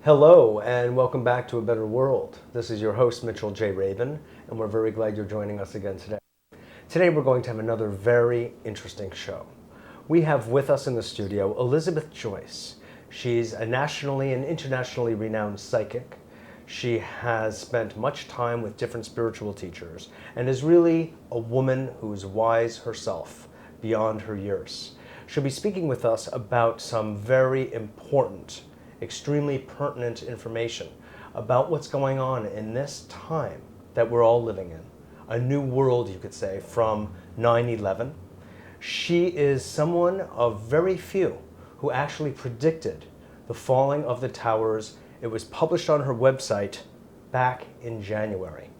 Hello and welcome back to A Better World. This is your host Mitchell J. Rabin, and we're very glad you're joining us again today. Today we're going to have another very interesting show. We have with us in the studio Elizabeth Joyce. She's a nationally and internationally renowned psychic. She has spent much time with different spiritual teachers and is really a woman who is wise herself beyond her years. She'll be speaking with us about some very important, extremely pertinent information about what's going on in this time that we're all living in. A new world, you could say, from 9/11. She is someone of very few who actually predicted the falling of the towers. It was published on her website back in January.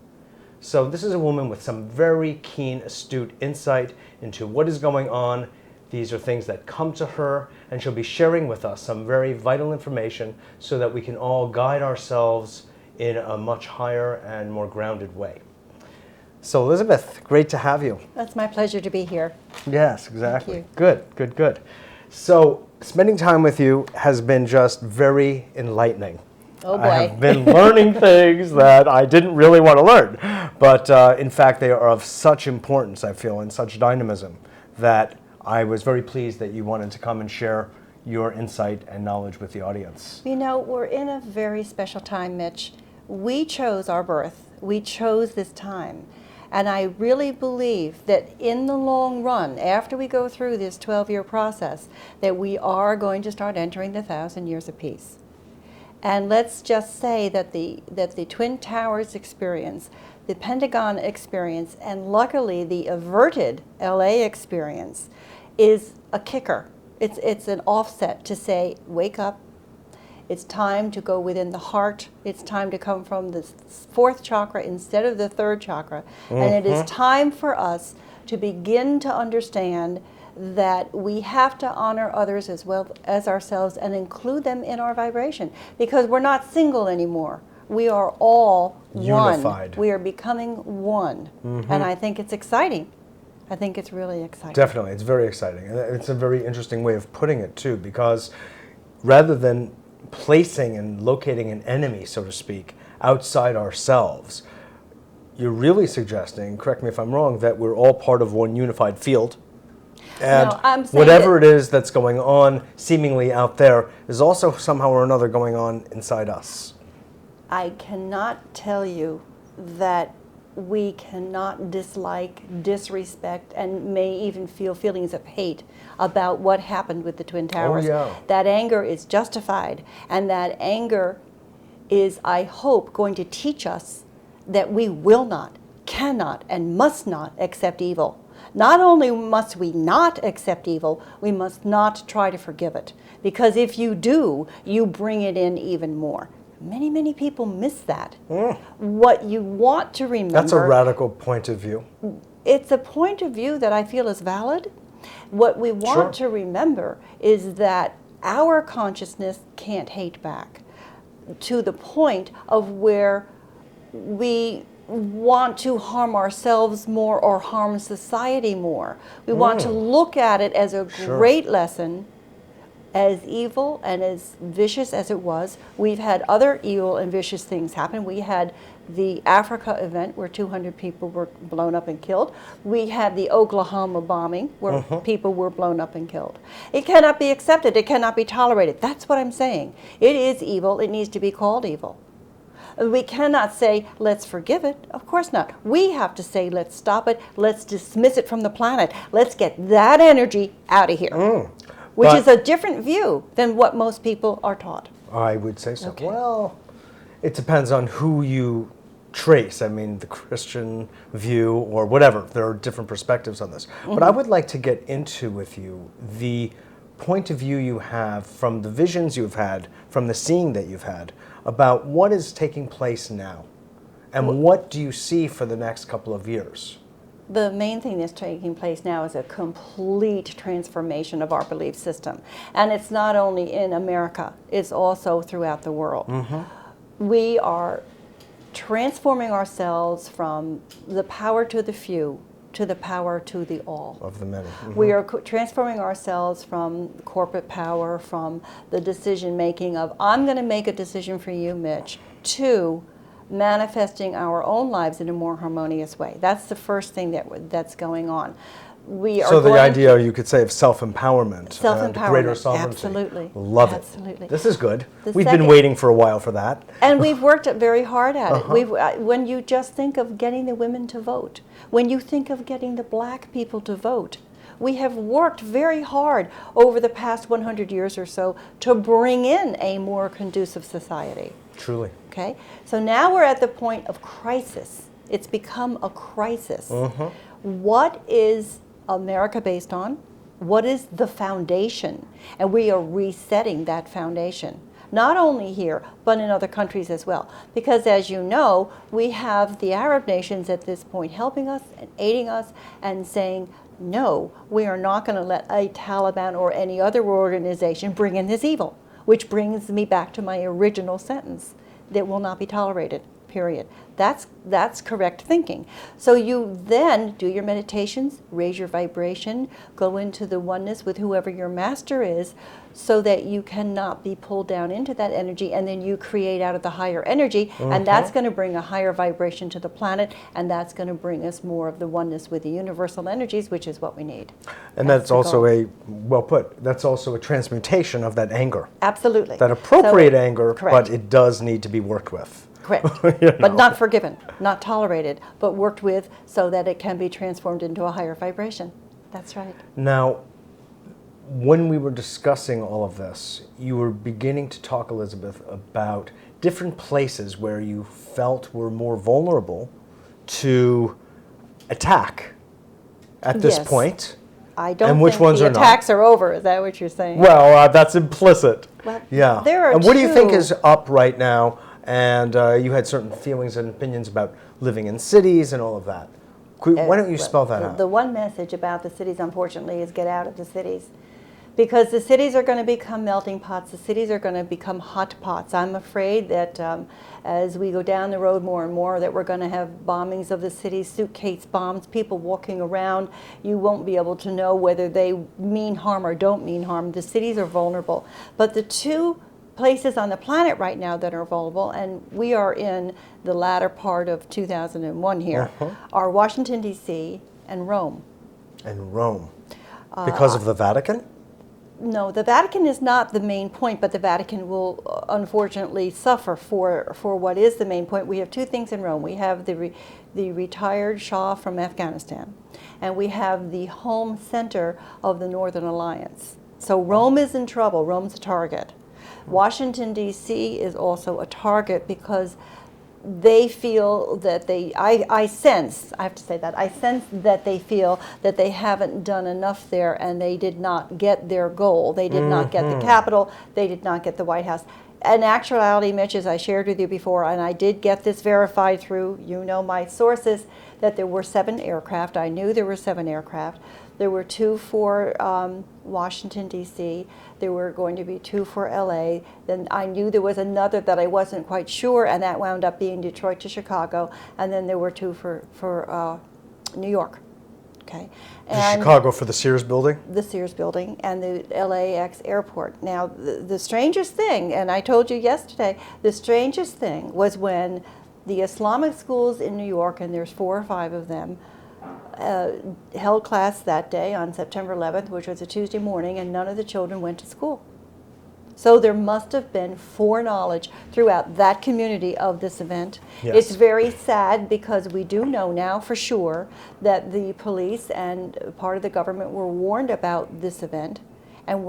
So this is a woman with some very keen, astute insight into what is going on. These are things that come to her, and she'll be sharing with us some very vital information so that we can all guide ourselves in a much higher and more grounded way. So Elizabeth, great to have you. That's my pleasure to be here. Yes, exactly. Thank you. Good, good, good. So spending time with you has been just very enlightening. Oh boy. I have been learning things that I didn't really want to learn. But in fact, they are of such importance, I feel, and such dynamism that I was very pleased that you wanted to come and share your insight and knowledge with the audience. You know, we're in a very special time, Mitch. We chose our birth. We chose this time. And I really believe that in the long run, after we go through this 12-year process, that we are going to start entering the 1,000 years of peace. And let's just say that the Twin Towers experience, the Pentagon experience, and luckily the averted LA experience is a kicker. It's an offset to say, wake up. It's time to go within the heart. It's time to come from the fourth chakra instead of the third chakra. And it is time for us to begin to understand that we have to honor others as well as ourselves and include them in our vibration, because we're not single anymore. We are all unified. One. We are becoming one. And I think it's exciting. I think it's really exciting. Definitely, it's very exciting. And it's a very interesting way of putting it too, because rather than placing and locating an enemy, so to speak, outside ourselves, you're really suggesting, correct me if I'm wrong, that we're all part of one unified field. And no, I'm saying whatever it is that's going on seemingly out there is also somehow or another going on inside us. I cannot tell you that we cannot dislike, disrespect, and may even feel feelings of hate about what happened with the Twin Towers. Oh, yeah. That anger is justified, and that anger is, I hope, going to teach us that we will not, cannot, and must not accept evil. Not only must we not accept evil, we must not try to forgive it. Because if you do, you bring it in even more. Many, many people miss that. What you want to remember... That's a radical point of view. It's a point of view that I feel is valid. What we want to remember is that our consciousness can't hate back to the point of where we want to harm ourselves more or harm society more. We want to look at it as a great lesson, as evil and as vicious as it was. We've had other evil and vicious things happen. We had the Africa event where 200 people were blown up and killed. We had the Oklahoma bombing where people were blown up and killed. It cannot be accepted. It cannot be tolerated. That's what I'm saying. It is evil. It needs to be called evil. We cannot say, let's forgive it. Of course not. We have to say, let's stop it. Let's dismiss it from the planet. Let's get that energy out of here. Which is a different view than what most people are taught. I would say so. Okay. Well, it depends on who you trace. I mean, the Christian view or whatever. There are different perspectives on this. But I would like to get into with you the point of view you have from the visions you've had, from the seeing that you've had, about what is taking place now. And what do you see for the next couple of years? The main thing that's taking place now is a complete transformation of our belief system. And it's not only in America, it's also throughout the world. We are transforming ourselves from the power to the few to the power to the all. Of the many. We are transforming ourselves from corporate power, from the decision making of, I'm going to make a decision for you, Mitch, to manifesting our own lives in a more harmonious way. That's the first thing that's going on. We are So the going idea, you could say, of self-empowerment, Self-empowerment, greater sovereignty. absolutely. Love Absolutely. it. This is good. The We've second- been waiting for a while for that. And we've worked very hard at it. When you just think of getting the women to vote, when you think of getting the black people to vote, we have worked very hard over the past 100 years or so to bring in a more conducive society. Truly. Okay? So now we're at the point of crisis. It's become a crisis. What is America based on? What is the foundation? And we are resetting that foundation, not only here, but in other countries as well. Because as you know, we have the Arab nations at this point helping us and aiding us and saying, no, we are not going to let a Taliban or any other organization bring in this evil, which brings me back to my original sentence, that will not be tolerated, period. That's correct thinking. So you then do your meditations, raise your vibration, go into the oneness with whoever your master is, so that you cannot be pulled down into that energy, and then you create out of the higher energy, and that's going to bring a higher vibration to the planet, and that's going to bring us more of the oneness with the universal energies, which is what we need. And that's also well put, that's also a transmutation of that anger. Absolutely. That appropriate anger, correct. but it does need to be worked with. Correct. You But know. not forgiven, not tolerated, but worked with so that it can be transformed into a higher vibration. That's right. Now, when we were discussing all of this, you were beginning to talk, Elizabeth, about different places where you felt were more vulnerable to attack at this Yes. point. I don't And which think ones the are not? attacks are over. Is that what you're saying? Well, that's implicit. Well, Yeah. there are and what do you think two- is up right now? And you had certain feelings and opinions about living in cities and all of that. Why don't you spell that out? The one message about the cities, unfortunately, is get out of the cities. Because the cities are going to become melting pots. The cities are going to become hot pots. I'm afraid that as we go down the road more and more, that we're going to have bombings of the cities, suitcase bombs, people walking around. You won't be able to know whether they mean harm or don't mean harm. The cities are vulnerable. But the two places on the planet right now that are vulnerable, and we are in the latter part of 2001 here, are Washington, D.C. and Rome. And Rome. Because of the Vatican? No, the Vatican is not the main point, but the Vatican will unfortunately suffer for what is the main point. We have two things in Rome. We have the retired Shah from Afghanistan, and we have the home center of the Northern Alliance. So Rome is in trouble. Rome's a target. Washington, D.C. is also a target because they feel that I sense, I have to say that, I sense that they feel that they haven't done enough there and they did not get their goal. They did not get the Capitol. They did not get the White House. In actuality, Mitch, as I shared with you before, and I did get this verified through, my sources, that there were 7 aircraft. I knew there were 7 aircraft. There were 2 for Washington, D.C. There were going to be 2 for L.A. Then I knew there was another that I wasn't quite sure, and that wound up being Detroit to Chicago. And then there were 2 for New York. Okay. And Chicago for the Sears building? the Sears building and the LAX airport. Now, the strangest thing, and I told you yesterday, the strangest thing was when the Islamic schools in New York, and there's 4 or 5 of them, held class that day on September 11th, which was a Tuesday morning, and none of the children went to school. So there must have been foreknowledge throughout that community of this event. Yes. It's very sad because we do know now for sure that the police and part of the government were warned about this event and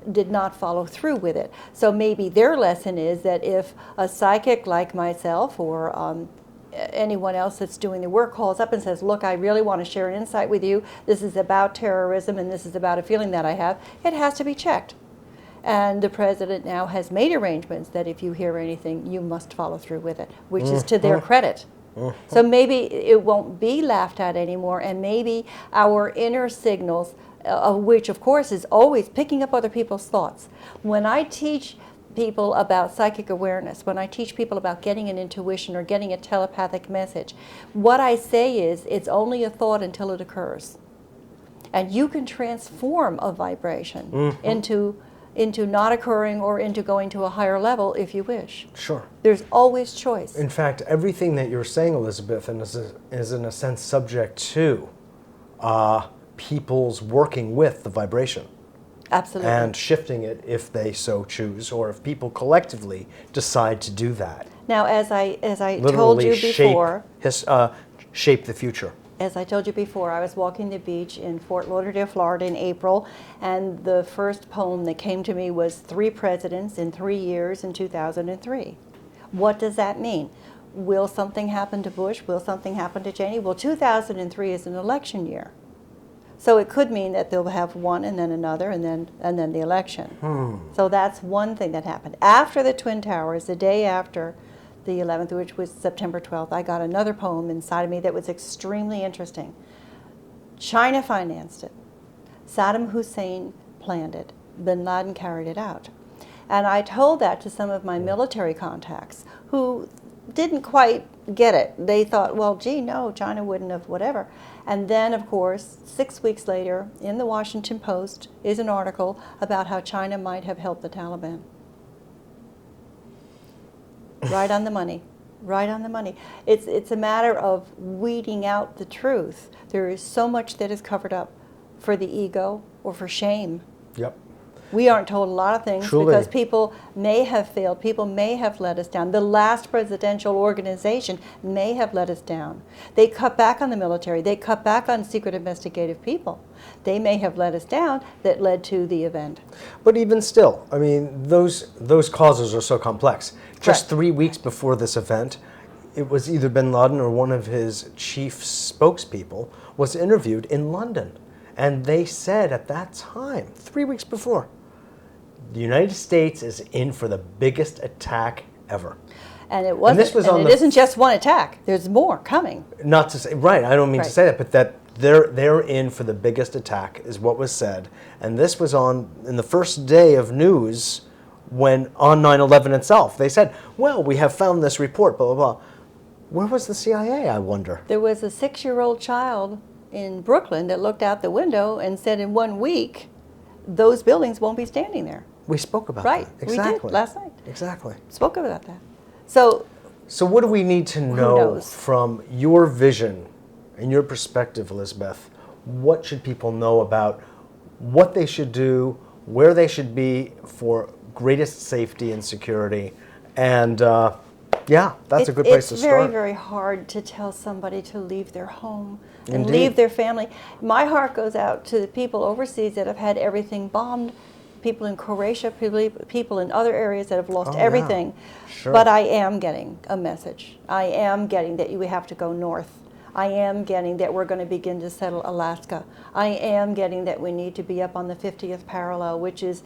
did not follow through with it. So maybe their lesson is that if a psychic like myself or anyone else that's doing the work calls up and says, look, I really want to share an insight with you. This is about terrorism and this is about a feeling that I have. It has to be checked. And the president now has made arrangements that if you hear anything, you must follow through with it, which is to their credit. So maybe it won't be laughed at anymore, and maybe our inner signals, which of course is always picking up other people's thoughts. When I teach people about psychic awareness, when I teach people about getting an intuition or getting a telepathic message, what I say is it's only a thought until it occurs. And you can transform a vibration into not occurring or into going to a higher level if you wish. Sure. There's always choice. In fact, everything that you're saying, Elizabeth, is in a sense subject to people's working with the vibration. Absolutely. And shifting it if they so choose, or if people collectively decide to do that. Now, as I told Literally you before, shape the future. as I told you before, I was walking the beach in Fort Lauderdale, Florida in April, and the first poem that came to me was 3 Presidents in 3 Years in 2003. What does that mean? Will something happen to Bush? Will something happen to Cheney? Well, 2003 is an election year. So it could mean that they'll have one and then another and then the election. So that's one thing that happened. After the Twin Towers, the day after the 11th, which was September 12th, I got another poem inside of me that was extremely interesting. China financed it. Saddam Hussein planned it. Bin Laden carried it out. And I told that to some of my military contacts who didn't quite get it. They thought, well, gee, no, China wouldn't have whatever. And then, of course, 6 weeks later, in the Washington Post is an article about how China might have helped the Taliban. Right on the money. Right on the money. It's a matter of weeding out the truth. There is so much that is covered up for the ego or for shame. Yep. We aren't told a lot of things Truly. because people may have failed. People may have let us down. The last presidential organization may have let us down. They cut back on the military. They cut back on secret investigative people. They may have let us down that led to the event. But even still, I mean, those causes are so complex. Just Correct. 3 weeks before this event, it was either bin Laden or one of his chief spokespeople was interviewed in London. And they said at that time, 3 weeks before, the United States is in for the biggest attack ever. And it wasn't. this was on it the- isn't just one attack. There's more coming. Not to say, right, I don't mean to Right. say that, but that they're in for the biggest attack is what was said. And this was in the first day of news when on 9/11 itself. They said, well, we have found this report, blah, blah, blah. Where was the CIA, I wonder? There was a 6-year-old child in Brooklyn that looked out the window and said in 1 week, those buildings won't be standing there. We spoke about Right, that. we Exactly. did last night. Exactly. Spoke about that. So So what do we need to know knows? from your vision and your perspective, Elizabeth? What should people know about what they should do, where they should be for greatest safety and security? And yeah, that's a good place to It's very, start. very hard to tell somebody to leave their home and Indeed. leave their family. My heart goes out to the people overseas that have had everything bombed, people in Croatia, people in other areas that have lost Oh, yeah. everything. Sure. But I am getting a message. I am getting that we have to go north. I am getting that we're going to begin to settle Alaska. I am getting that we need to be up on the 50th parallel, which is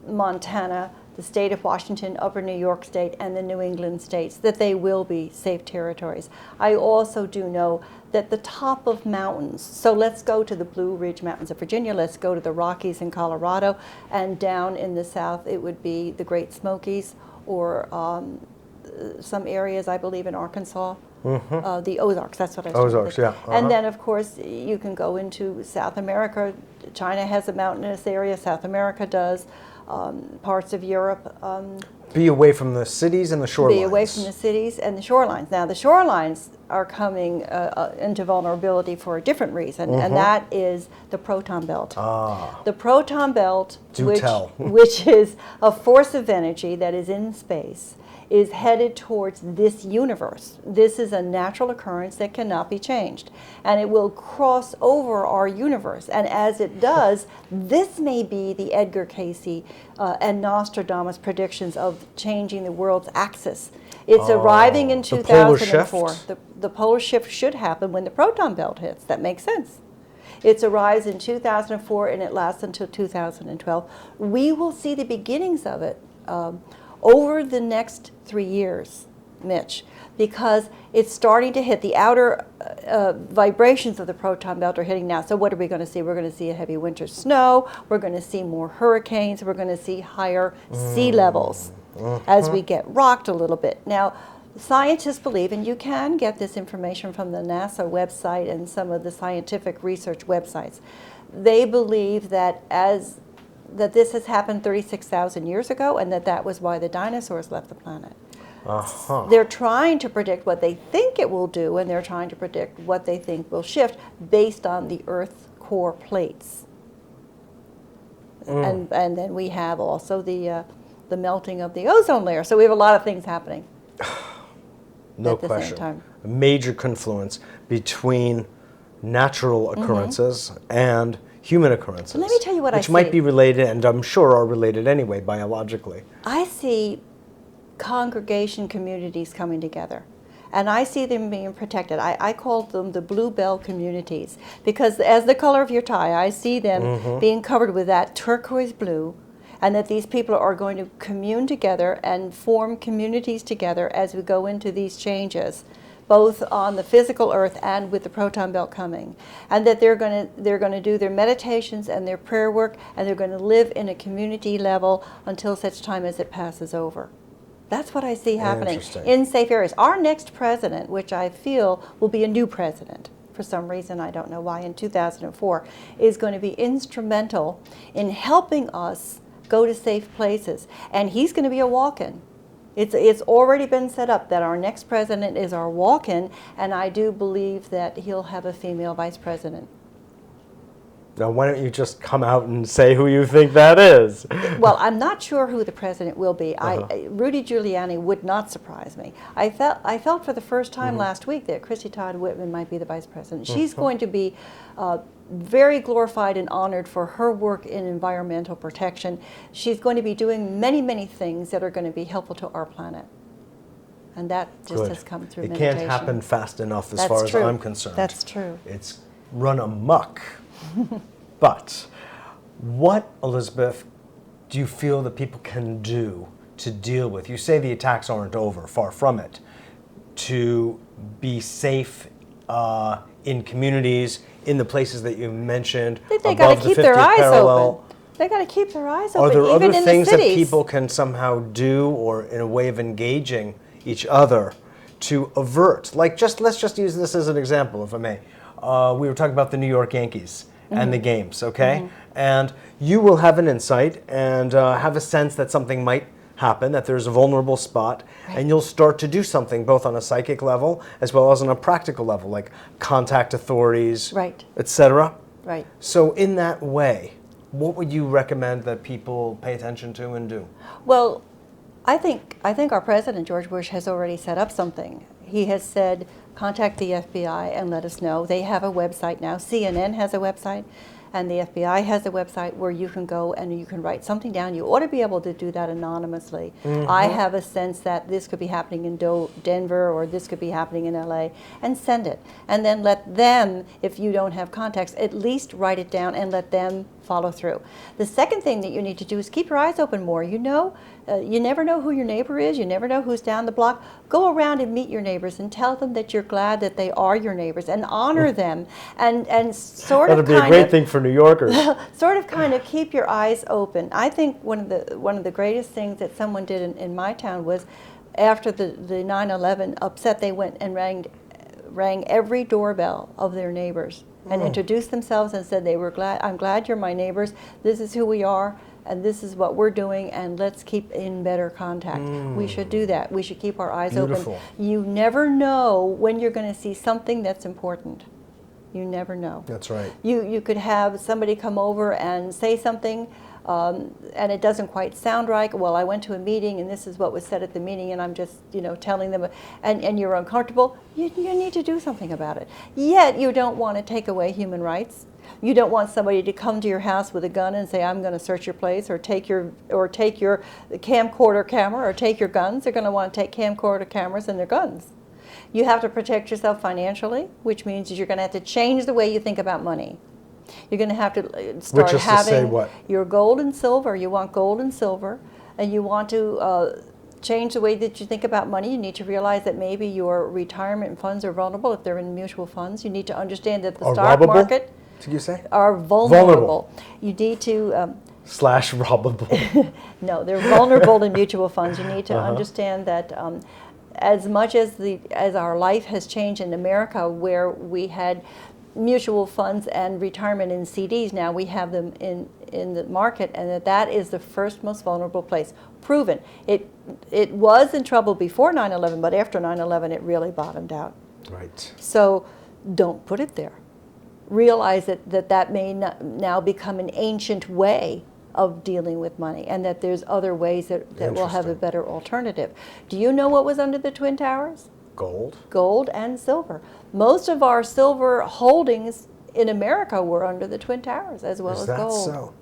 Montana, the state of Washington, Upper New York State, and the New England states, that they will be safe territories. I also do know that the top of mountains, so let's go to the Blue Ridge Mountains of Virginia, let's go to the Rockies in Colorado, and down in the south it would be the Great Smokies or some areas, I believe, in Arkansas. The Ozarks, that's what I was trying to Ozarks, think. yeah. Uh-huh. And then, of course, you can go into South America. China has a mountainous area, South America does, parts of Europe. Be away from the cities and the shorelines. Be away from the cities and the shorelines. Now, the shorelines are coming into vulnerability for a different reason, and that is the proton belt. The proton belt, Do tell. which is a force of energy that is in space, is headed towards this universe. This is a natural occurrence that cannot be changed. And it will cross over our universe. And as it does, this may be the Edgar Cayce and Nostradamus predictions of changing the world's axis. It's arriving in the polar 2004. shift? The polar shift should happen when the proton belt hits. That makes sense. It arrives in 2004 and it lasts until 2012. We will see the beginnings of it over the next 3 years, Mitch, because it's starting to hit. The outer vibrations of the proton belt are hitting now. So what are we going to see? We're going to see a heavy winter snow. We're going to see more hurricanes. We're going to see higher sea levels. as we get rocked a little bit. Now, scientists believe, and you can get this information from the NASA website and some of the scientific research websites, they believe that this has happened 36,000 years ago, and that was why the dinosaurs left the planet. They're trying to predict what they think it will do, and they're trying to predict what they think will shift based on the Earth's core plates. And then we have also the melting of the ozone layer. So we have a lot of things happening. No at the question. Same time. A major confluence between natural occurrences and human occurrences. So let me tell you what I see. Which might be related, and I'm sure are related anyway, biologically. I see congregation communities coming together. And I see them being protected. I call them the bluebell communities, because as the color of your tie, I see them being covered with that turquoise blue, and that these people are going to commune together and form communities together as we go into these changes, both on the physical earth and with the proton belt coming. And that they're going to do their meditations and their prayer work, and they're going to live in a community level until such time as it passes over. That's what I see happening in safe areas. Our next president, which I feel will be a new president, for some reason, I don't know why, in 2004, is going to be instrumental in helping us go to safe places. And he's going to be a walk-in. It's already been set up that our next president is our walk-in, and I do believe that he'll have a female vice president. Now, why don't you just come out and say who you think that is? Well, I'm not sure who the president will be. Rudy Giuliani would not surprise me. I felt for the first time last week that Christy Todd Whitman might be the vice president. She's going to be very glorified and honored for her work in environmental protection. She's going to be doing many, many things that are going to be helpful to our planet. And that just has come through It meditation. can't happen fast enough as far as I'm concerned. That's true. It's run amok. But what, Elizabeth, do you feel that people can do to deal with? You say the attacks aren't over, far from it. To be safe in communities, in the places that you mentioned, They got to keep their eyes open. They got to keep their eyes open. Are there even other in things the that cities. people can somehow do, or in a way of engaging each other to avert? Like, let's just use this as an example, if I may. We were talking about the New York Yankees and the games, okay? And you will have an insight and have a sense that something might happen, that there's a vulnerable spot, and you'll start to do something both on a psychic level as well as on a practical level, like contact authorities, etc. Right. So in that way, what would you recommend that people pay attention to and do? Well, I think our president, George Bush, has already set up something. He has said, contact the FBI and let us know. They have a website now. CNN has a website, and the FBI has a website where you can go and you can write something down. You ought to be able to do that anonymously. I have a sense that this could be happening in Denver, or this could be happening in LA, and send it. And then let them, if you don't have contacts, at least write it down and let them follow through. The second thing that you need to do is keep your eyes open more. You never know who your neighbor is. You never know who's down the block. Go around and meet your neighbors and tell them that you're glad that they are your neighbors, and honor them, and sort of That'd be a great thing for New Yorkers. Sort of kind of keep your eyes open. I think one of the greatest things that someone did in my town was, after the 9/11 upset, they went and rang every doorbell of their neighbors and introduced themselves and said they were glad. I'm glad you're my neighbors. This is who we are, and this is what we're doing, and let's keep in better contact. We should do that. We should keep our eyes open. You never know when you're going to see something that's important. You never know. That's right. You could have somebody come over and say something, and it doesn't quite sound right. Well, I went to a meeting, and this is what was said at the meeting, and I'm just, telling them, and you're uncomfortable. You need to do something about it. Yet you don't want to take away human rights. You don't want somebody to come to your house with a gun and say, I'm going to search your place, or take your camcorder camera, or take your guns. They're going to want to take camcorder cameras and their guns. You have to protect yourself financially, which means you're going to have to change the way you think about money. You're going to have to start having your gold and silver. You want gold and silver, and you want to change the way that you think about money. You need to realize that maybe your retirement funds are vulnerable if they're in mutual funds. You need to understand that the stock market did you say? Are vulnerable. You need to... Slash robbable. No, they're vulnerable in mutual funds. You need to understand that as much as our life has changed in America, where we had mutual funds and retirement in CDs, now we have them in the market, and that is the first most vulnerable place. Proven. It was in trouble before 9/11, but after 9/11 it really bottomed out. Right. So don't put it there. Realize that may now become an ancient way of dealing with money, and that there's other ways that will have a better alternative. Do you know what was under the Twin Towers? Gold. Gold and silver. Most of our silver holdings in America were under the Twin Towers, as well as gold. Is that so?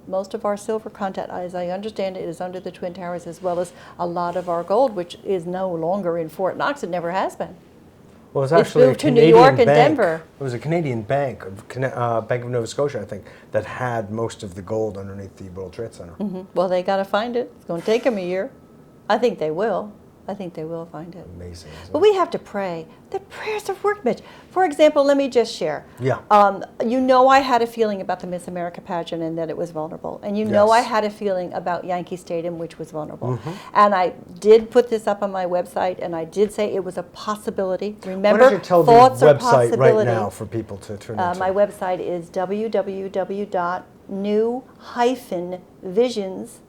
Most of our silver content, as I understand it, is under the Twin Towers, as well as a lot of our gold, which is no longer in Fort Knox. It never has been. Well, it was actually moved a to New Canadian York and bank. Denver. It was a Canadian bank, Bank of Nova Scotia, I think, that had most of the gold underneath the World Trade Center. Well, they got to find it. It's going to take them a year. I think they will. I think they will find it. Amazing. But we have to pray. The prayers have worked, Mitch. For example, let me just share. Yeah. You know, I had a feeling about the Miss America pageant and that it was vulnerable. And you know I had a feeling about Yankee Stadium, which was vulnerable. And I did put this up on my website, and I did say it was a possibility. Remember, why don't you tell thoughts the are website possibility. right now for people to tune into? My website is www.new-visions.com.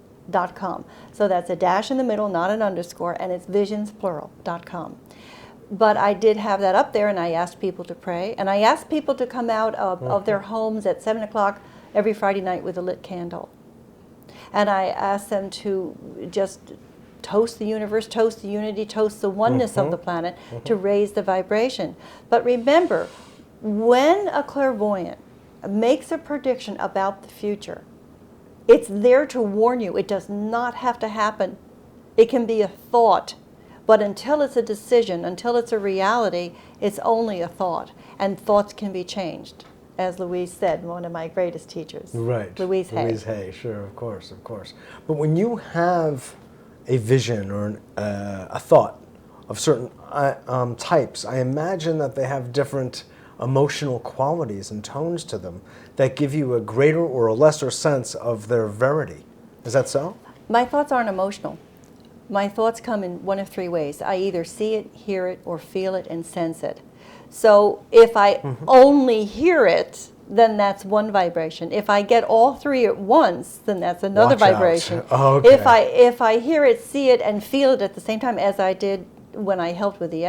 So that's a dash in the middle, not an underscore, and it's visionsplural.com. But I did have that up there, and I asked people to pray, and I asked people to come out of their homes at 7 o'clock every Friday night with a lit candle. And I asked them to just toast the universe, toast the unity, toast the oneness of the planet, to raise the vibration. But remember, when a clairvoyant makes a prediction about the future, it's there to warn you. It does not have to happen. It can be a thought, but until it's a decision, until it's a reality, it's only a thought. And thoughts can be changed, as Louise said, one of my greatest teachers. Right. Louise Hay. Louise Hay, sure, of course. But when you have a vision or a thought of certain types, I imagine that they have different emotional qualities and tones to them that give you a greater or a lesser sense of their verity. Is that so? My thoughts aren't emotional. My thoughts come in one of three ways. I either see it, hear it, or feel it and sense it. So if I only hear it, then that's one vibration. If I get all three at once, then that's another vibration. Okay. If I hear it, see it, and feel it at the same time, as I did when I helped with the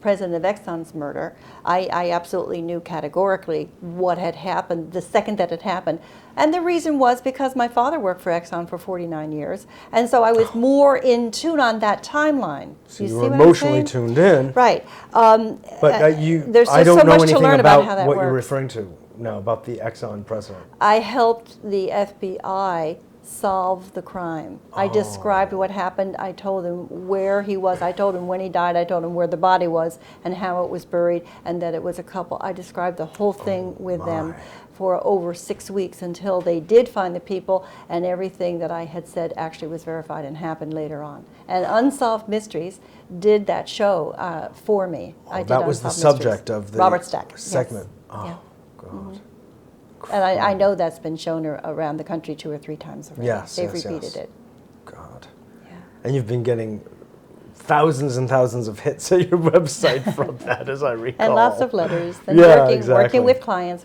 president of Exxon's murder, I absolutely knew categorically what had happened the second that it happened. And the reason was because my father worked for Exxon for 49 years, and so I was more in tune on that timeline. So you were emotionally tuned in. Right. But there's I just don't so know much to anything learn about how that what works. you're referring to now, about the Exxon president. I helped the FBI solve the crime. I described what happened. I told him where he was. I told him when he died. I told him where the body was and how it was buried, and that it was a couple. I described the whole thing with them for over 6 weeks until they did find the people, and everything that I had said actually was verified and happened later on. And Unsolved Mysteries did that show for me. I did that was the Unsolved subject Mysteries. of the Robert Stack segment. Yes. Oh, Yeah. God. And I know that's been shown around the country 2 or 3 times already. Yes, They've yes, repeated yes. it. God. Yeah. And you've been getting thousands and thousands of hits at your website from that, as I recall. And lots of letters. And Yeah, exactly. Working with clients.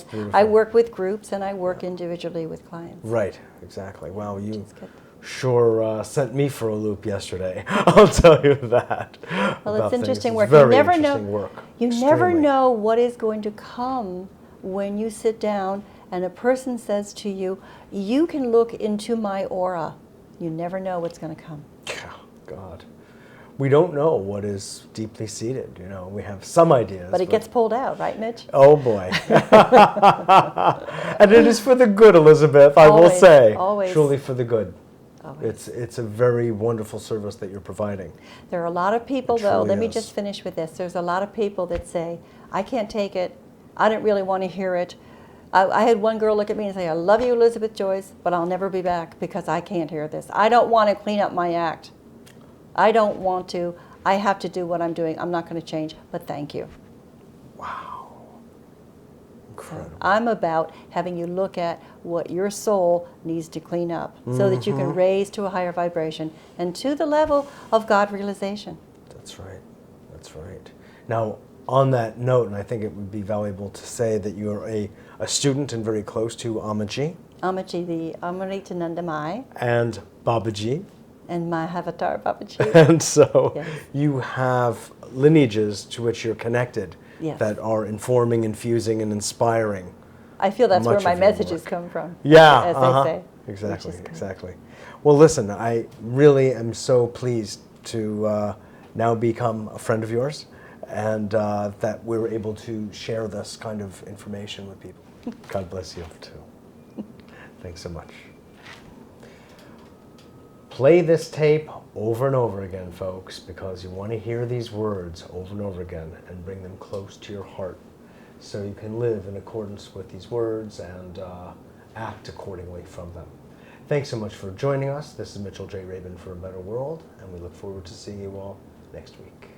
Beautiful. I work with groups and I work individually with clients. Right, exactly. Wow, you good. sure sent me for a loop yesterday. I'll tell you that. Well, about it's interesting things. work. It's very you never interesting know. work. You never Extremely. know what is going to come when you sit down and a person says to you, "You can look into my aura." You never know what's going to come. God. We don't know what is deeply seated. You know, we have some ideas. But it gets pulled out, right, Mitch? Oh, boy. And it is for the good, Elizabeth, I will Always, say. always. Truly for the good. Always. It's a very wonderful service that you're providing. There are a lot of people, It though, truly let me is. just finish with this. There's a lot of people that say, "I can't take it. I don't really want to hear it." I had one girl look at me and say, "I love you, Elizabeth Joyce, but I'll never be back because I can't hear this. I don't want to clean up my act. I don't want to. I have to do what I'm doing. I'm not going to change, but thank you." Wow. Incredible. I'm about having you look at what your soul needs to clean up so that you can raise to a higher vibration and to the level of God realization. That's right. That's right. Now, on that note, and I think it would be valuable to say that you're a student and very close to Amaji Amaji, the Amritananda Mai, and Babaji. and my avatar Babaji. And so Yes. you have lineages to which you're connected Yes. that are informing, infusing, and inspiring. I feel that's where Much my of your messages work. come from. Yeah, as uh-huh. they say. Exactly, Which is good. exactly. Well, listen, I really am so pleased to now become a friend of yours, and that we were able to share this kind of information with people. God bless you too. Thanks so much. Play this tape over and over again, folks, because you want to hear these words over and over again and bring them close to your heart so you can live in accordance with these words and act accordingly from them. Thanks so much for joining us. This is Mitchell J. Rabin for A Better World, and we look forward to seeing you all next week.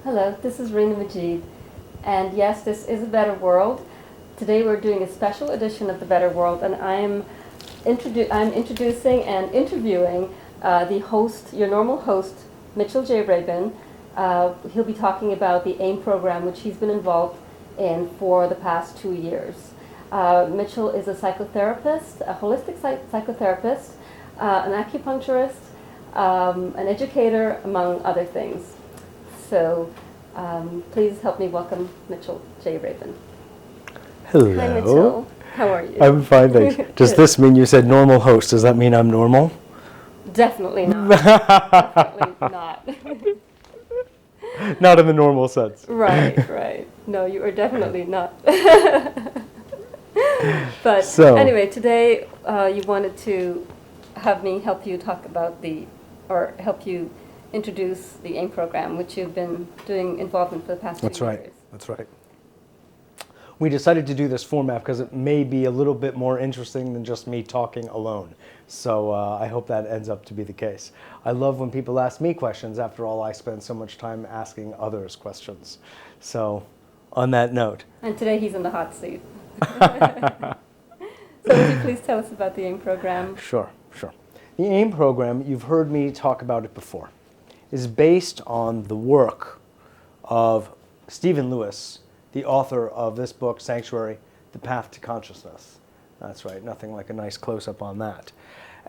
Hello, this is Reena Majid, and yes, this is A Better World. Today we're doing a special edition of The Better World, and I'm introducing and interviewing the host, your normal host, Mitchell J. Rabin. He'll be talking about the AIM program, which he's been involved in for the past 2 years. Mitchell is a psychotherapist, a holistic psychotherapist, an acupuncturist, an educator, among other things. So please help me welcome Mitchell J. Rabin. Hello. Hi, Mitchell. How are you? I'm fine, thanks. Does this mean you said normal host? Does that mean I'm normal? Definitely not. Definitely not. Not in the normal sense. Right, right. No, you are definitely not. But So- anyway, today you wanted to have me help you talk about or help you introduce the AIM program, which you've been doing involvement for the past 2 years. That's right. That's right. We decided to do this format because it may be a little bit more interesting than just me talking alone. So I hope that ends up to be the case. I love when people ask me questions. After all, I spend so much time asking others questions. So on that note. And today he's in the hot seat. So would you please tell us about the AIM program? Sure, sure. The AIM program, you've heard me talk about it before. is based on the work of Stephen Lewis, the author of this book, Sanctuary, The Path to Consciousness. That's right, nothing like a nice close-up on that.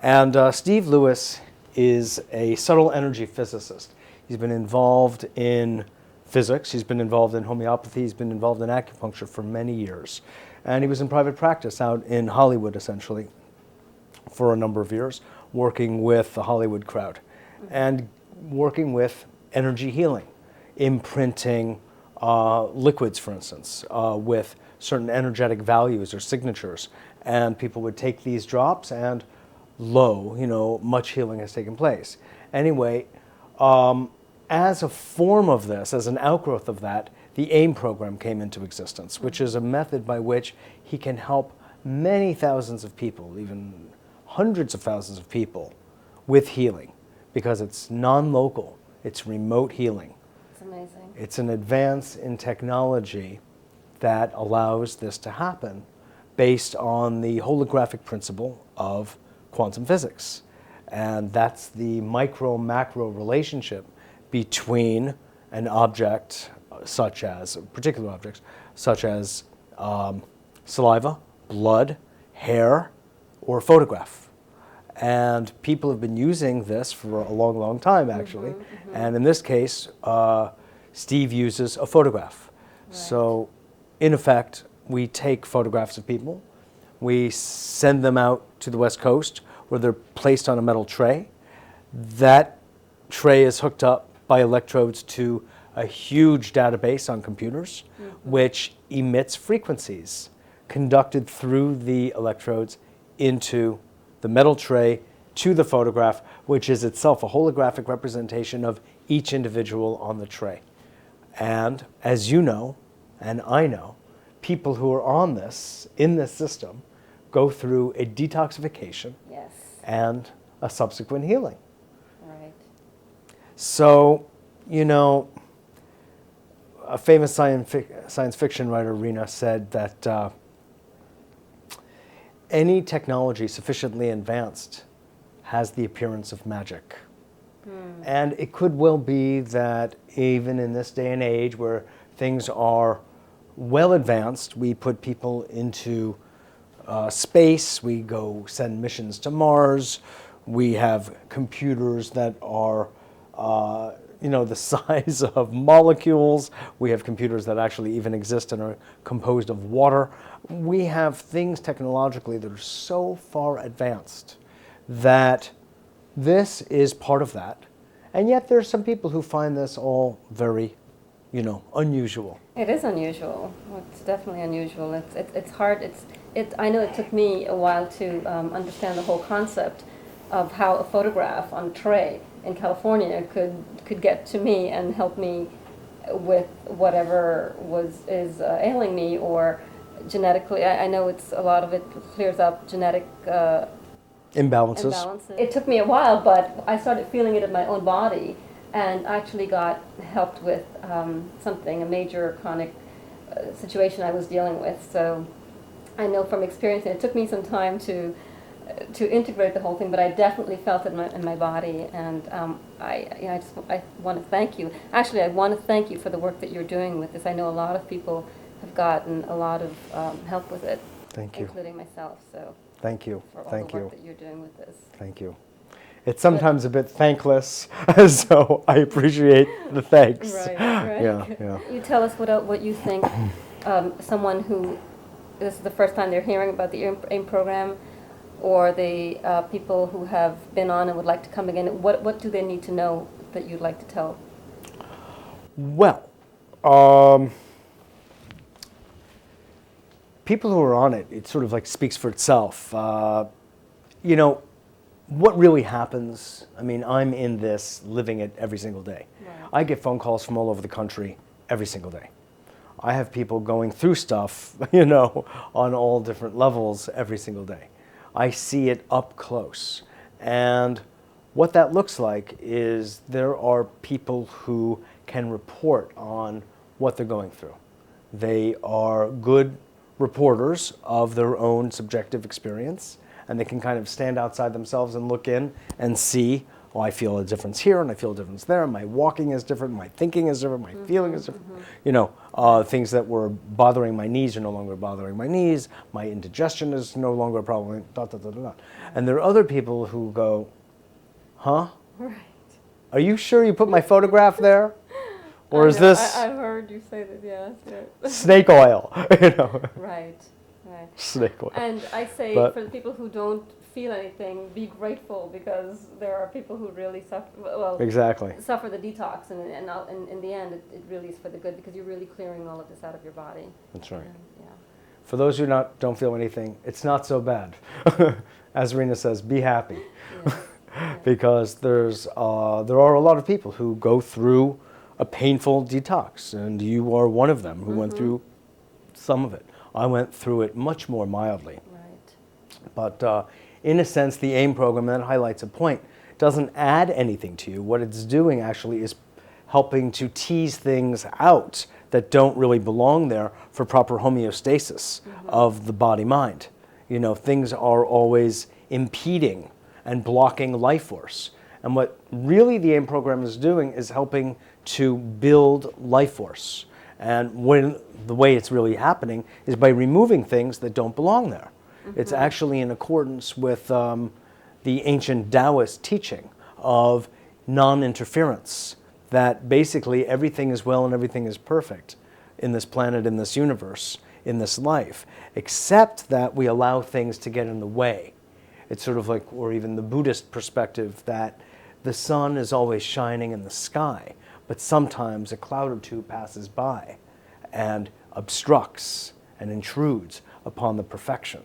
And Steve Lewis is a subtle energy physicist. He's been involved in physics, he's been involved in homeopathy, he's been involved in acupuncture for many years. And he was in private practice out in Hollywood, essentially, for a number of years, working with the Hollywood crowd and working with energy healing, imprinting liquids, for instance, with certain energetic values or signatures. And people would take these drops and much healing has taken place. Anyway, as a form of this, as an outgrowth of that, the AIM program came into existence, which is a method by which he can help many thousands of people, even hundreds of thousands of people, with healing, because it's non-local, it's remote healing. It's amazing. It's an advance in technology that allows this to happen based on the holographic principle of quantum physics. And that's the micro-macro relationship between an object such as, particular objects, such as saliva, blood, hair, or photograph. And people have been using this for a long, long time, actually. And in this case, Steve uses a photograph. Right. So, in effect, we take photographs of people, we send them out to the West Coast, where they're placed on a metal tray. That tray is hooked up by electrodes to a huge database on computers, which emits frequencies conducted through the electrodes into the metal tray to the photograph, which is itself a holographic representation of each individual on the tray. And as you know, and I know, people who are on this, in this system, go through a detoxification Yes. and a subsequent healing. Right. So, a famous science fiction writer, Rena, said that any technology sufficiently advanced has the appearance of magic. And it could well be that even in this day and age where things are well advanced, we put people into space, we go send missions to Mars, we have computers that are the size of molecules, we have computers that actually even exist and are composed of water. We have things technologically that are so far advanced that this is part of that. And yet there are some people who find this all very, unusual. It is unusual. It's definitely unusual. It's hard. I know it took me a while to understand the whole concept of how a photograph on a tray in California could get to me and help me with whatever is ailing me, or genetically. I know a lot of it clears up genetic Imbalances. It took me a while, but I started feeling it in my own body, and actually got helped with a major chronic situation I was dealing with. So I know from experience, and it took me some time to integrate the whole thing, but I definitely felt it in my body, and I want to thank you. Actually, I want to thank you for the work that you're doing with this. I know a lot of people have gotten a lot of help with it. Thank you. Including myself. So thank you. for all Thank the you. work that you're doing with this. Thank you. It's sometimes a bit thankless, so I appreciate the thanks. Right. Yeah. You tell us what you think. Someone who this is the first time they're hearing about the AIM program, or the people who have been on and would like to come again. What do they need to know that you'd like to tell? Well, people who are on it, it sort of like speaks for itself. What really happens, I'm in this, living it every single day. Right. I get phone calls from all over the country every single day. I have people going through stuff, on all different levels every single day. I see it up close. And what that looks like is there are people who can report on what they're going through. They are good reporters of their own subjective experience, and they can kind of stand outside themselves and look in and see, oh, I feel a difference here and I feel a difference there. My walking is different, my thinking is different, my feeling is different. You know, things that were bothering my knees are no longer bothering my knees. My indigestion is no longer a problem. Da, da, da, da, da. And there are other people who go, huh? Right. Are you sure you put my photograph there? Or is this I've heard you say that, yes. snake oil? You know? Right, right. Snake oil. And I say But- for the people who don't feel anything, be grateful, because there are people who really suffer, well, Exactly. suffer the detox, and in the end, it really is for the good, because you're really clearing all of this out of your body. That's right. And, yeah. For those who don't feel anything, it's not so bad. As Rena says, be happy. Yeah. Yeah. Because there are a lot of people who go through a painful detox, and you are one of them who went through some of it. I went through it much more mildly. Right. But in a sense, the AIM program, that highlights a point, doesn't add anything to you. What it's doing actually is helping to tease things out that don't really belong there for proper homeostasis of the body-mind. You know, things are always impeding and blocking life force. And what really the AIM program is doing is helping to build life force. And when the way it's really happening is by removing things that don't belong there. It's actually in accordance with the ancient Taoist teaching of non-interference, that basically everything is well and everything is perfect in this planet, in this universe, in this life, except that we allow things to get in the way. It's sort of like, or even the Buddhist perspective, that the sun is always shining in the sky, but sometimes a cloud or two passes by and obstructs and intrudes upon the perfection.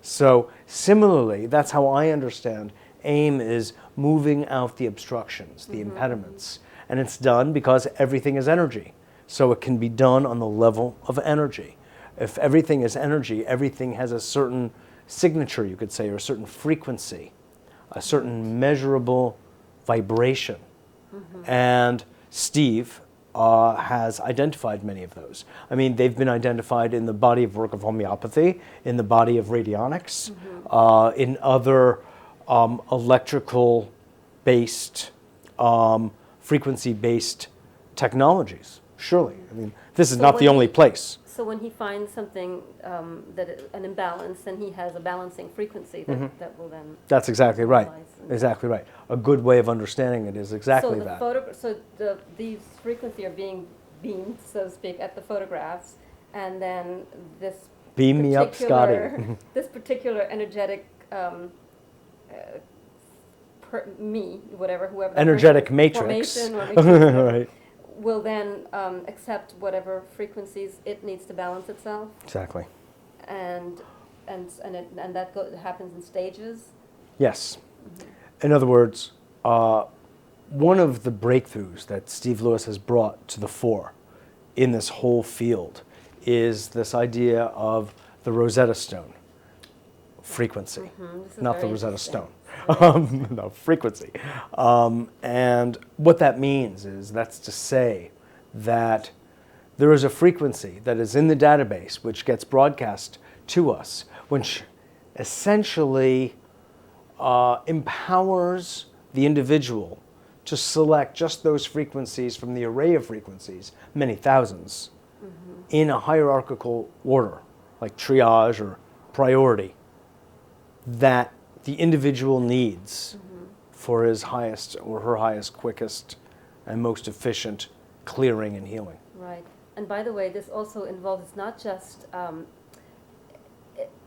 So similarly, that's how I understand AIM is moving out the obstructions, the impediments. And it's done because everything is energy. So it can be done on the level of energy. If everything is energy, everything has a certain signature, you could say, or a certain frequency, a certain measurable vibration. And Steve has identified many of those. I mean, they've been identified in the body of work of homeopathy, in the body of radionics, in other electrical-based, frequency-based technologies. Surely, I mean, this is not the only place. So when he finds something, an imbalance, then he has a balancing frequency that will then... That's exactly right. analyze. Exactly right. A good way of understanding it is exactly that. So these frequencies are being beamed, so to speak, at the photographs, and then this Beam me up, Scotty. this particular energetic whoever that Energetic person- matrix. formation or matrix, Right. will then accept whatever frequencies it needs to balance itself, Exactly. and that happens in stages. Yes. In other words, one of the breakthroughs that Steve Lewis has brought to the fore in this whole field is this idea of the Rosetta Stone frequency, This is not the very Rosetta interesting. Stone. No, frequency. And what that means is, that's to say that there is a frequency that is in the database which gets broadcast to us, which essentially empowers the individual to select just those frequencies from the array of frequencies, many thousands, in a hierarchical order, like triage or priority, that the individual needs for his highest or her highest, quickest, and most efficient clearing and healing. Right. And by the way, this also involves, it's not just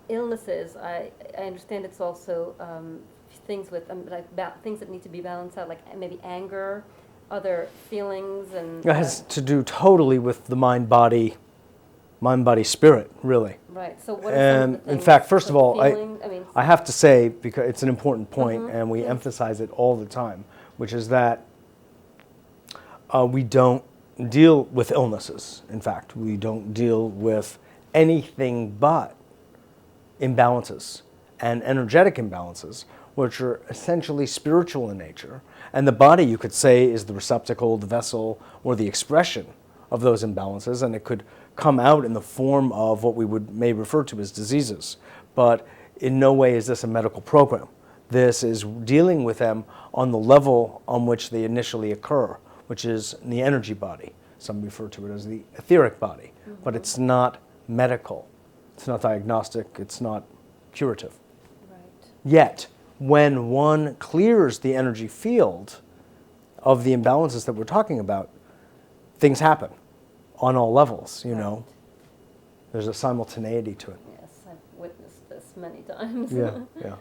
illnesses. I understand it's also things with things that need to be balanced out, like maybe anger, other feelings, and It has to do totally with the mind-body spirit, really. right. So what are some of And the things? in fact, first of like all, feeling, I have to say, because it's an important point, and we emphasize it all the time, which is that we don't deal with illnesses. In fact, we don't deal with anything but imbalances and energetic imbalances, which are essentially spiritual in nature. And the body, you could say, is the receptacle, the vessel, or the expression of those imbalances, and it could come out in the form of what we may refer to as diseases. But in no way is this a medical program. This is dealing with them on the level on which they initially occur, which is in the energy body. Some refer to it as the etheric body, but it's not medical. It's not diagnostic. It's not curative. Right. Yet, when one clears the energy field of the imbalances that we're talking about, things happen on all levels, you know. There's a simultaneity to it. Yes, I've witnessed this many times. Yeah, yeah.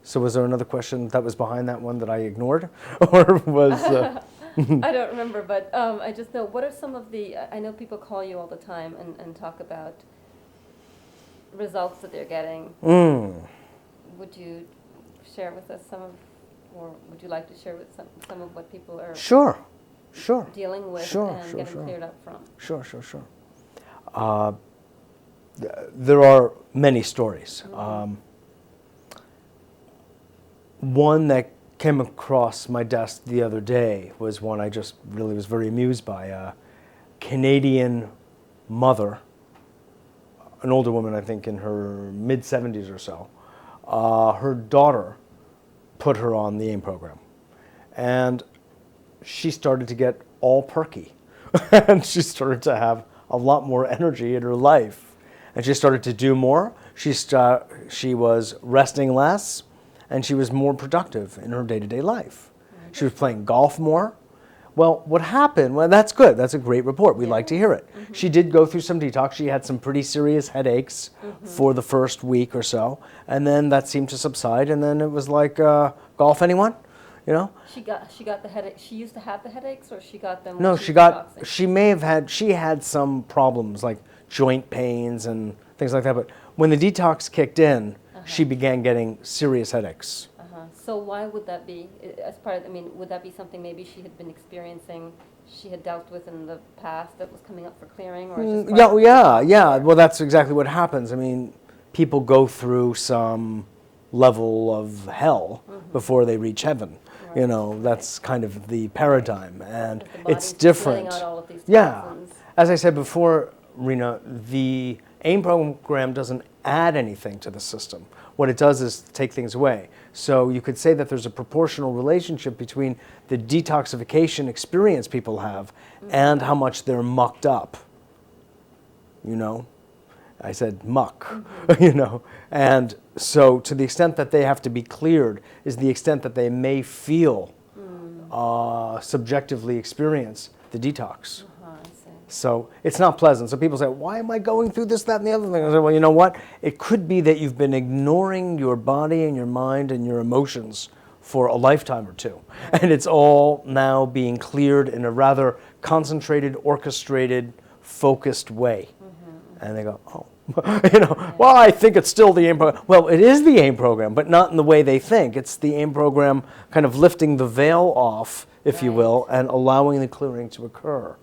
So was there another question that was behind that one that I ignored? Or was... I don't remember, but I just know, what are some of the, I know people call you all the time and talk about results that they're getting. Would you share with us some of, or would you like to share with some of what people are Sure. dealing with Sure, and sure, getting sure. cleared up from? Sure. There are many stories. One that came across my desk the other day was one I just really was very amused by. A Canadian mother, an older woman, I think in her mid-70s or so. Her daughter put her on the AIM program. And she started to get all perky. And she started to have a lot more energy in her life. And she started to do more. She was resting less, and she was more productive in her day-to-day life. She was playing golf more. Well, what happened? Well, that's good. That's a great report. We like to hear it. She did go through some detox. She had some pretty serious headaches for the first week or so, and then that seemed to subside. And then it was like, golf, anyone? You know? She got the headache. She used to have the headaches, or she got them? No, when she was detoxing? she had some problems like joint pains and things like that. But when the detox kicked in, she began getting serious headaches. So why would that be? As part of, I mean, would that be something maybe she had been experiencing, she had dealt with in the past that was coming up for clearing, or just part of Yeah. Well, that's exactly what happens. I mean, people go through some level of hell before they reach heaven. Right. You know, that's kind of the paradigm, and Because the body's it's different. letting out all of these Yeah, toxins. as I said before, Rena, the AIM program doesn't add anything to the system. What it does is take things away. So you could say that there's a proportional relationship between the detoxification experience people have and how much they're mucked up. You know? I said muck, you know? And so to the extent that they have to be cleared is the extent that they may feel, subjectively experience the detox. I see. So it's not pleasant. So people say, why am I going through this, that, and the other thing? I say, well, you know what? It could be that you've been ignoring your body and your mind and your emotions for a lifetime or two. And it's all now being cleared in a rather concentrated, orchestrated, focused way. And they go, oh, you know, well, I think it's still the AIM program. Well, it is the AIM program, but not in the way they think. It's the AIM program kind of lifting the veil off, if you will, and allowing the clearing to occur.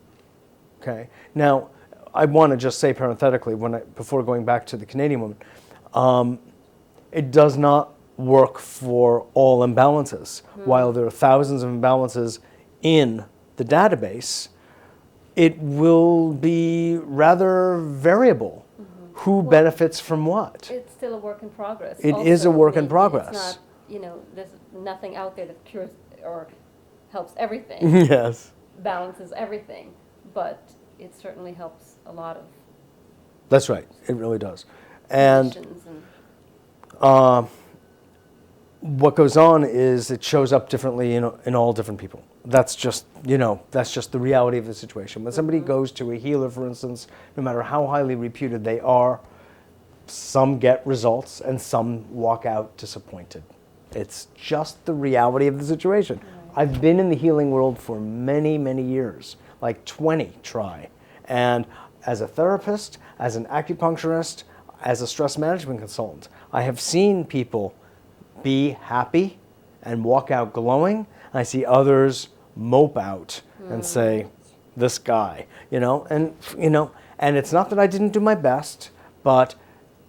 Okay. Now, I want to just say parenthetically, before going back to the Canadian woman, it does not work for all imbalances. While there are thousands of imbalances in the database, it will be rather variable. Who benefits from what? It's still a work in progress. It is a work in progress. It's not, you know, there's nothing out there that cures or helps everything, Yes. balances everything, but it certainly helps a lot of That's right. It really does. And conditions what goes on is it shows up differently in all different people. That's just, that's just the reality of the situation. When somebody goes to a healer, for instance, no matter how highly reputed they are, some get results and some walk out disappointed. It's just the reality of the situation. I've been in the healing world for many, many years, like 20 try. And as a therapist, as an acupuncturist, as a stress management consultant, I have seen people be happy and walk out glowing. I see others mope out and say, this guy, and it's not that I didn't do my best, but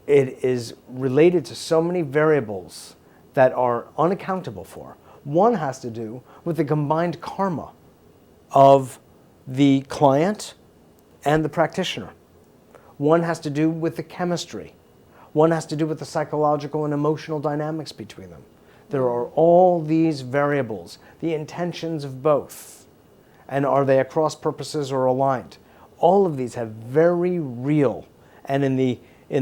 it is related to so many variables that are unaccountable for. One has to do with the combined karma of the client and the practitioner. One has to do with the chemistry. One has to do with the psychological and emotional dynamics between them. There are all these variables, the intentions of both, and are they across purposes or aligned? All of these have very real, and in the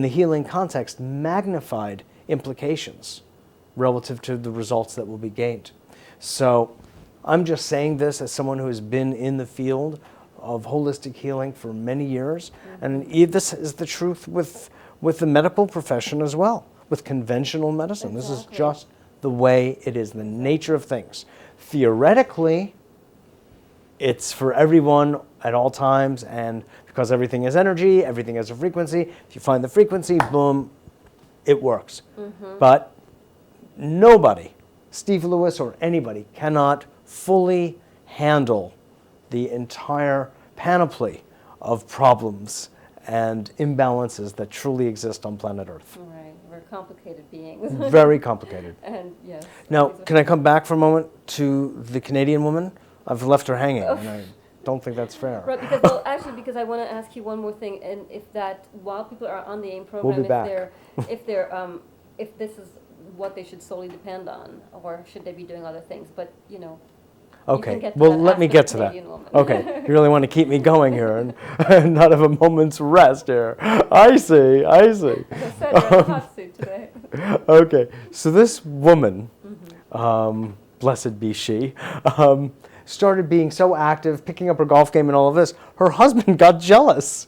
healing context, magnified implications relative to the results that will be gained. So I'm just saying this as someone who has been in the field of holistic healing for many years, and this is the truth with the medical profession as well, with conventional medicine. Exactly. This is just the way it is, the nature of things. Theoretically, it's for everyone at all times, and because everything is energy, everything has a frequency. If you find the frequency, boom, it works. But nobody, Steve Lewis or anybody, cannot fully handle the entire panoply of problems and imbalances that truly exist on planet Earth. Right, we're complicated beings. Very complicated. And yes. Now, can I come back for a moment to the Canadian woman? I've left her hanging, and I don't think that's fair. Right, because well, actually, because I want to ask you one more thing, and if that while people are on the AIM program, We'll be back. if this is what they should solely depend on, or should they be doing other things? But you know. You can Okay, get to well, that let me after get the to that. Canadian woman. Okay, you really want to keep me going here and not have a moment's rest here. I see. As I said, you're in the hot seat today. Okay, so this woman, blessed be she, started being so active, picking up her golf game and all of this. Her husband got jealous.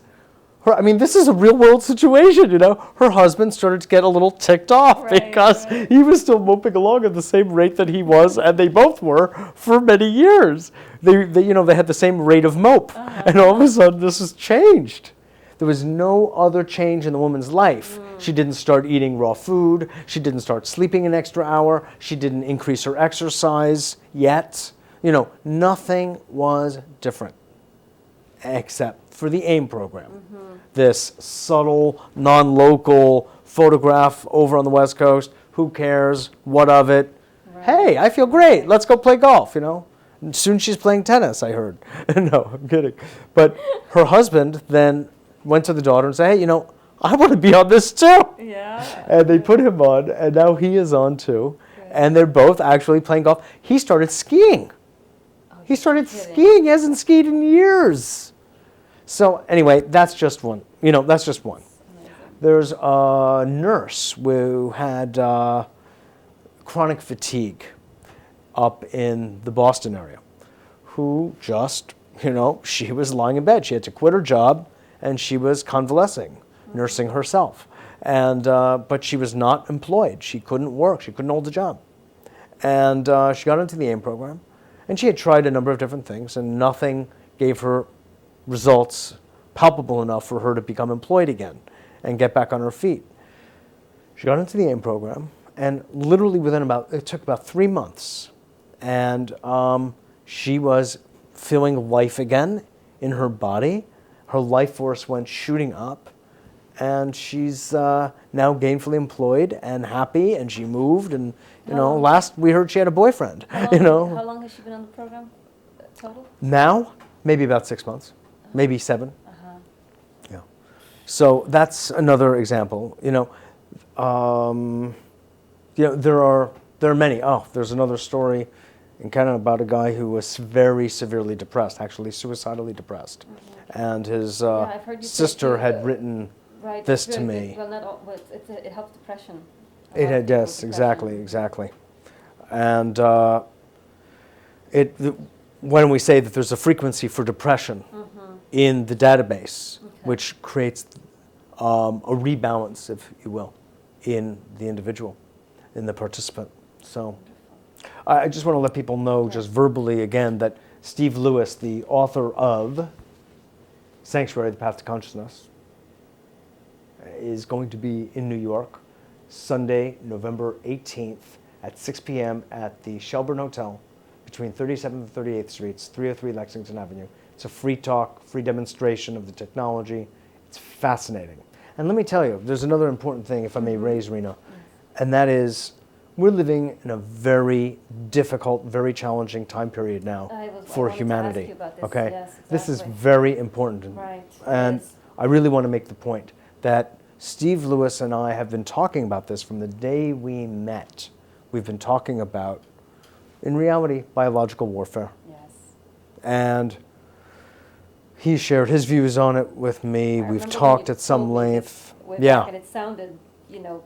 This is a real world situation, you know. Her husband started to get a little ticked off because he was still moping along at the same rate that he was, and they both were for many years. They had the same rate of mope, and all of a sudden this has changed. There was no other change in the woman's life. She didn't start eating raw food. She didn't start sleeping an extra hour. She didn't increase her exercise yet. You know, nothing was different except for the AIM program. This subtle, non-local photograph over on the West Coast. Who cares? What of it? Right. Hey, I feel great. Let's go play golf, you know. And soon she's playing tennis, I heard. No, I'm kidding. But her husband then went to the daughter and said, hey, you know, I want to be on this too. Yeah. And they put him on, and now he is on too. Good. And they're both actually playing golf. He started skiing. He started skiing. He hasn't skied in years. So anyway, that's just one. You know, that's just one. Amazing. There's a nurse who had chronic fatigue up in the Boston area who just, you know, she was lying in bed. She had to quit her job, and she was convalescing, nursing herself. And but she was not employed. She couldn't work. She couldn't hold a job. And she got into the AIM program, and she had tried a number of different things, and nothing gave her results palpable enough for her to become employed again and get back on her feet. She got into the AIM program, and literally it took about 3 months, and she was feeling life again in her body. Her life force went shooting up, and she's now gainfully employed and happy, and she moved, and last we heard she had a boyfriend. How long has she been on the program total? Now, maybe about 6 months. Maybe 7. Yeah. So that's another example. There are many. Oh, there's another story in Canada about a guy who was very severely depressed, actually suicidally depressed, and his sister had written this to me. Well, not all, but it helps depression. Yes, exactly. And when we say that there's a frequency for depression in the database, which creates a rebalance, if you will, in the individual, in the participant. So I just want to let people know just verbally again that Steve Lewis, the author of Sanctuary, The Path to Consciousness, is going to be in New York Sunday, November 18th at 6 p.m. at the Shelburne Hotel between 37th and 38th Streets, 303 Lexington Avenue. It's a free talk, free demonstration of the technology. It's fascinating. And let me tell you, there's another important thing, if I may raise, Rena, and that is we're living in a very difficult, very challenging time period now for humanity. To ask you about this. Okay, yes, exactly. This is very important, and I really want to make the point that Steve Lewis and I have been talking about this from the day we met we've been talking about, in reality, biological warfare. Yes. And he shared his views on it with me. We've talked at some length. Yeah. And it sounded,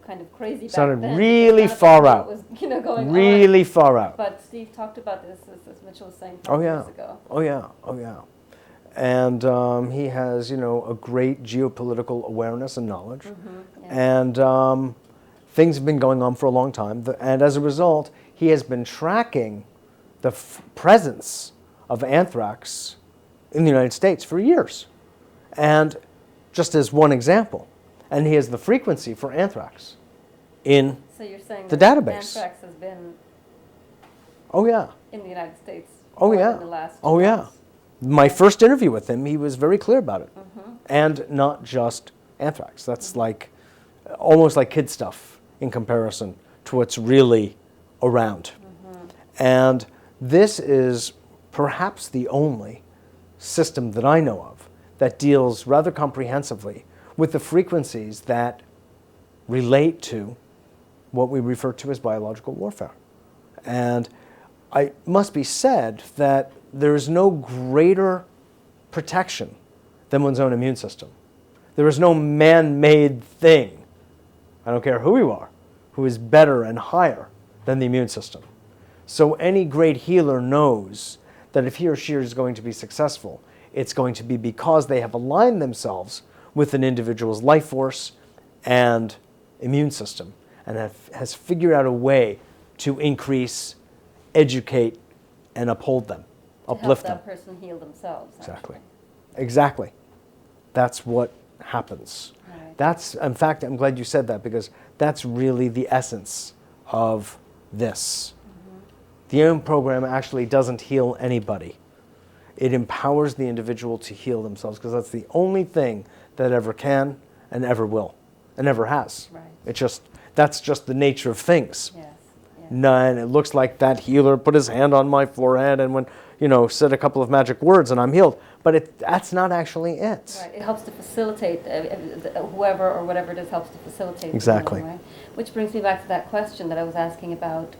kind of crazy Sounded back then. really far out. What was, going really on. far out. But Steve talked about this, as Mitchell was saying, years ago. Oh, yeah. And he has, a great geopolitical awareness and knowledge. Mm-hmm. And things have been going on for a long time. And as a result, he has been tracking the presence of anthrax in the United States for years. And just as one example, and he has the frequency for anthrax in so you're saying the that database. Anthrax has been in the United States more than the last 2 months. My first interview with him, he was very clear about it. Mm-hmm. And not just anthrax. That's like almost like kid stuff in comparison to what's really around. Mm-hmm. And this is perhaps the only system that I know of that deals rather comprehensively with the frequencies that relate to what we refer to as biological warfare. And it must be said that there is no greater protection than one's own immune system. There is no man-made thing, I don't care who you are, who is better and higher than the immune system. So any great healer knows that if he or she is going to be successful, it's going to be because they have aligned themselves with an individual's life force and immune system and has figured out a way to increase, educate, and uphold them, uplift them. To help that person heal themselves. Exactly. Exactly. That's what happens. Right. In fact, I'm glad you said that because that's really the essence of this. Mm-hmm. The AIM program actually doesn't heal anybody. It empowers the individual to heal themselves because that's the only thing that ever can and ever will and ever has. Right. That's just the nature of things. Yes. And it looks like that healer put his hand on my forehead and said a couple of magic words and I'm healed. But that's not actually it. Right. It helps to facilitate, whoever or whatever it is helps to facilitate. Exactly. Healing, right? Which brings me back to that question that I was asking about,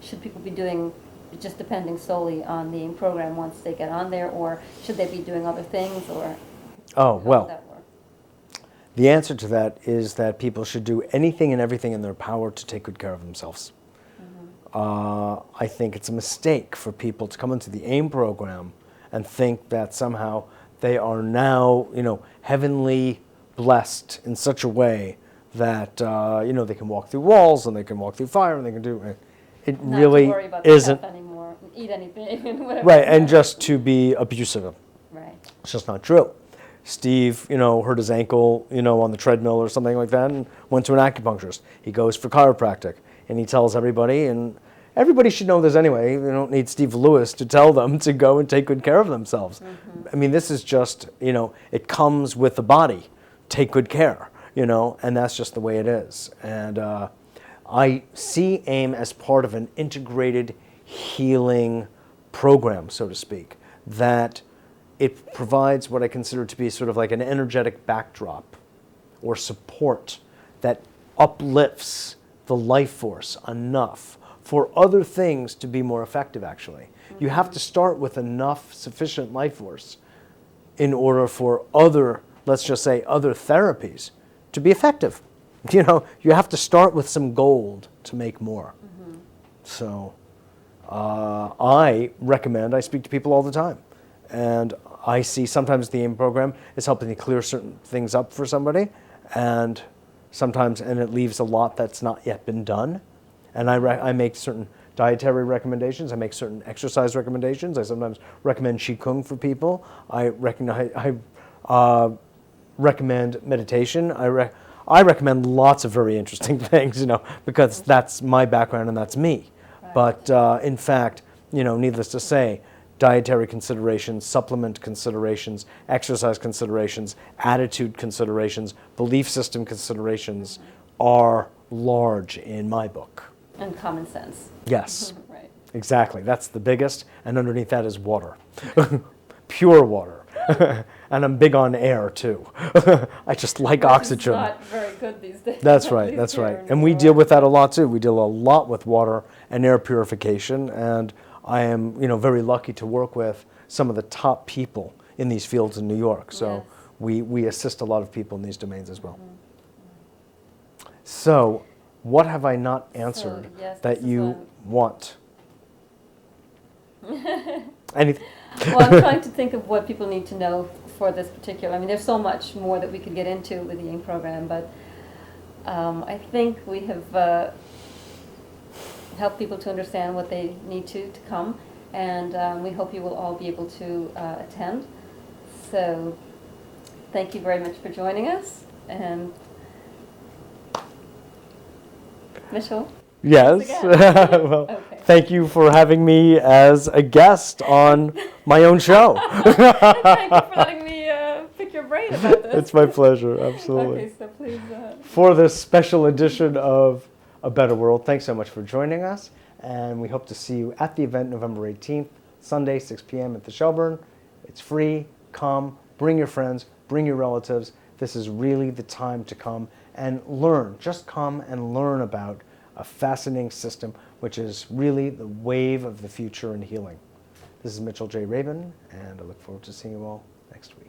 should people be doing, just depending solely on the AIM program once they get on there, or should they be doing other things, or how does that work? The answer to that is that people should do anything and everything in their power to take good care of themselves. I think it's a mistake for people to come into the AIM program and think that somehow they are now, heavenly blessed in such a way that, they can walk through walls and they can walk through fire and they can do it. It Not really to worry about isn't. Anymore, eat anything, whatever. Right, and just to be abusive. Right. It's just not true. Steve, hurt his ankle, on the treadmill or something like that and went to an acupuncturist. He goes for chiropractic and he tells everybody, and everybody should know this anyway. They don't need Steve Lewis to tell them to go and take good care of themselves. Mm-hmm. I mean, this is just, it comes with the body. Take good care, and that's just the way it is. And I see AIM as part of an integrated healing program, so to speak, that it provides what I consider to be sort of like an energetic backdrop or support that uplifts the life force enough for other things to be more effective, actually. Mm-hmm. You have to start with enough sufficient life force in order for other, let's just say, other therapies to be effective. You have to start with some gold to make more. Mm-hmm. So I speak to people all the time. And I see sometimes the AIM program is helping to clear certain things up for somebody. And sometimes, it leaves a lot that's not yet been done. And I make certain dietary recommendations. I make certain exercise recommendations. I sometimes recommend Qigong for people. I recommend meditation. I recommend lots of very interesting things, because that's my background and that's me. Right. But in fact, needless to say, dietary considerations, supplement considerations, exercise considerations, attitude considerations, belief system considerations are large in my book. And common sense. Yes. Right. Exactly. That's the biggest. And underneath that is water. Pure water. And I'm big on air too. I just like Which oxygen. is not very good these days. That's at right, least that's here right. in And New we York. deal with that a lot too. We deal a lot with water and air purification, and I am, very lucky to work with some of the top people in these fields in New York. So Yes. we assist a lot of people in these domains as well. So what have I not answered yes, that this is you one. want? Anything? Well, I'm trying to think of what people need to know for this particular. I mean, there's so much more that we could get into with the ink program, but I think we have helped people to understand what they need to come, and we hope you will all be able to attend. So, thank you very much for joining us, and Mitchell. Yes. again. Well, Okay. thank you for having me as a guest on my own show. Thank you for letting me pick your brain about this. It's my pleasure, absolutely. Okay, so please. For this special edition of A Better World, thanks so much for joining us, and we hope to see you at the event November 18th, Sunday, 6 p.m. at the Shelburne. It's free. Come, bring your friends, bring your relatives. This is really the time to come and learn. Just come and learn about a fascinating system, which is really the wave of the future in healing. This is Mitchell J. Rabin, and I look forward to seeing you all next week.